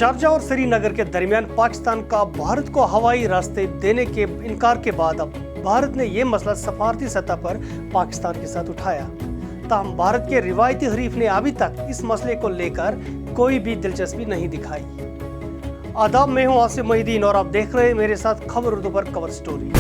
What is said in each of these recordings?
Sharjah और श्रीनगर के दरमियान पाकिस्तान का भारत को हवाई रास्ते देने के इनकार के बाद अब भारत ने यह मसला सफारती सतह पर पाकिस्तान के साथ उठाया। ताहम भारत के रिवायती हरीफ ने अभी तक इस मसले को लेकर कोई भी दिलचस्पी नहीं दिखाई। आदाब, मैं हूं आसिम मोहिद्दीन और आप देख रहे हैं मेरे साथ खबर उर्दू पर कवर स्टोरी।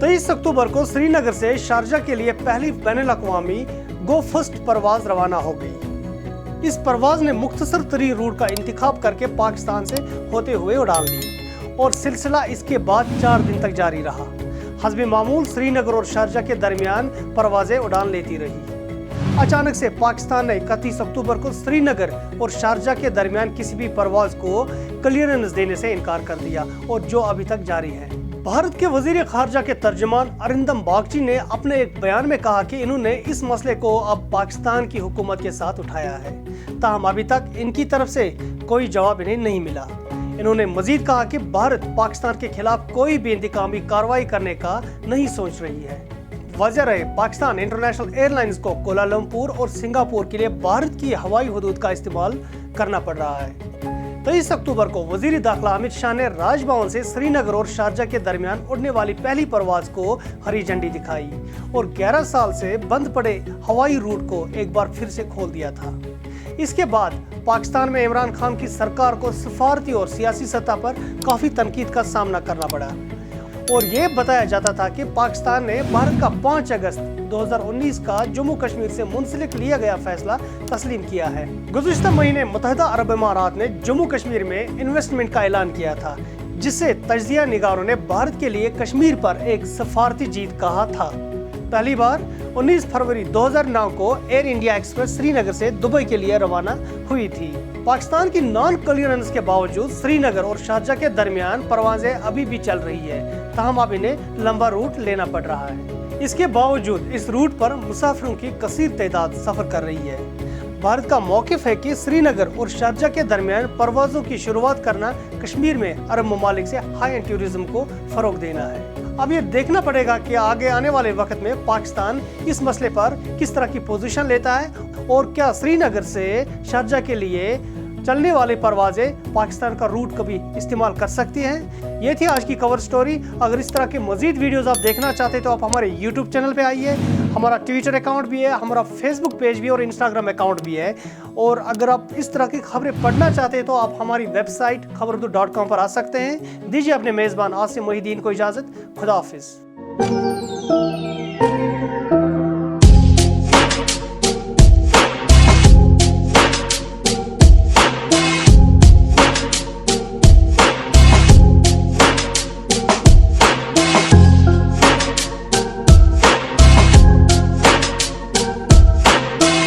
तेईस अक्टूबर को श्रीनगर से शारजाह के लिए पहली बैनुल-अक़वामी गो फर्स्ट परवाज रवाना हो गई। इस परवाज ने मुख्तसर तरीन रूट का इंतखाब करके पाकिस्तान से होते हुए उड़ान ली और सिलसिला इसके बाद 4 दिन तक जारी रहा। हस्बे मामूल श्रीनगर और शारजाह के दरमियान परवाजें उड़ान लेती रही। अचानक से पाकिस्तान ने 31 अक्टूबर को श्रीनगर और शारजाह के दरमियान किसी भी परवाज को क्लियरेंस देने से इनकार कर दिया और जो अभी तक जारी है। भारत के वजीर खारजा के तर्जुमान अरिंदम बागची ने अपने एक बयान में कहा कि इन्होंने इस मसले को अब पाकिस्तान की हुकूमत के साथ उठाया है, ताहम अभी तक इनकी तरफ से कोई जवाब इन्हें नहीं मिला। इन्होंने मजीद कहा कि भारत पाकिस्तान के खिलाफ कोई भी इंतकामी कार्रवाई करने का नहीं सोच रही है। वजह रहे पाकिस्तान इंटरनेशनल एयरलाइंस को कोलालमपुर और सिंगापुर के लिए भारत की हवाई हदूद का इस्तेमाल करना पड़ रहा है। 23 अक्टूबर को वजीर दाखिला अमित शाह ने राजभवन से श्रीनगर और शारजाह के दरमियान उड़ने वाली पहली परवाज को हरी झंडी दिखाई और 11 साल से बंद पड़े हवाई रूट को एक बार फिर से खोल दिया था। इसके बाद पाकिस्तान में इमरान खान की सरकार को सफारती और सियासी सतह पर काफी तनकीद का सामना करना पड़ा और ये बताया जाता था कि पाकिस्तान ने भारत का 5 अगस्त 2019 का जम्मू कश्मीर से मुंसलिक लिया गया फैसला तस्लीम किया है। गुज़िश्ता महीने मुत्तहिदा अरब इमारात ने जम्मू कश्मीर में इन्वेस्टमेंट का ऐलान किया था, जिससे तज्जिया निगारों ने भारत के लिए कश्मीर पर एक सफारती जीत कहा था। पहली बार 19 फरवरी 2009 को एयर इंडिया एक्सप्रेस श्रीनगर से दुबई के लिए रवाना हुई थी। पाकिस्तान की नॉन क्लियरेंस के बावजूद श्रीनगर और शारजाह के दरमियान परवाजें अभी भी चल रही है, ताहम अब इन्हें लंबा रूट लेना पड़ रहा है। इसके बावजूद इस रूट पर मुसाफिरों की कसीर तादाद सफर कर रही है। भारत का मौक़िफ़ है कि श्रीनगर और शारजाह के दरमियान परवाज़ों की शुरुआत करना कश्मीर में अरब ममालिक से हाई एंड टूरिज्म को फरोग देना है। अब ये देखना पड़ेगा कि आगे आने वाले वक्त में पाकिस्तान इस मसले पर किस तरह की पोजीशन लेता है और क्या श्रीनगर से शारजाह के लिए चलने वाले परवाजें पाकिस्तान का रूट कभी इस्तेमाल कर सकती हैं। ये थी आज की कवर स्टोरी। अगर इस तरह के मजीद वीडियोस आप देखना चाहते हैं तो आप हमारे यूट्यूब चैनल पे आइए। हमारा ट्विटर अकाउंट भी है, हमारा फेसबुक पेज भी है और इंस्टाग्राम अकाउंट भी है। और अगर आप इस तरह की खबरें पढ़ना चाहते हैं तो आप हमारी वेबसाइट खबरुर्दू.com पर आ सकते हैं। दीजिए अपने मेज़बान आसिम मोहिद्दीन को इजाज़त। खुदा हाफिज़।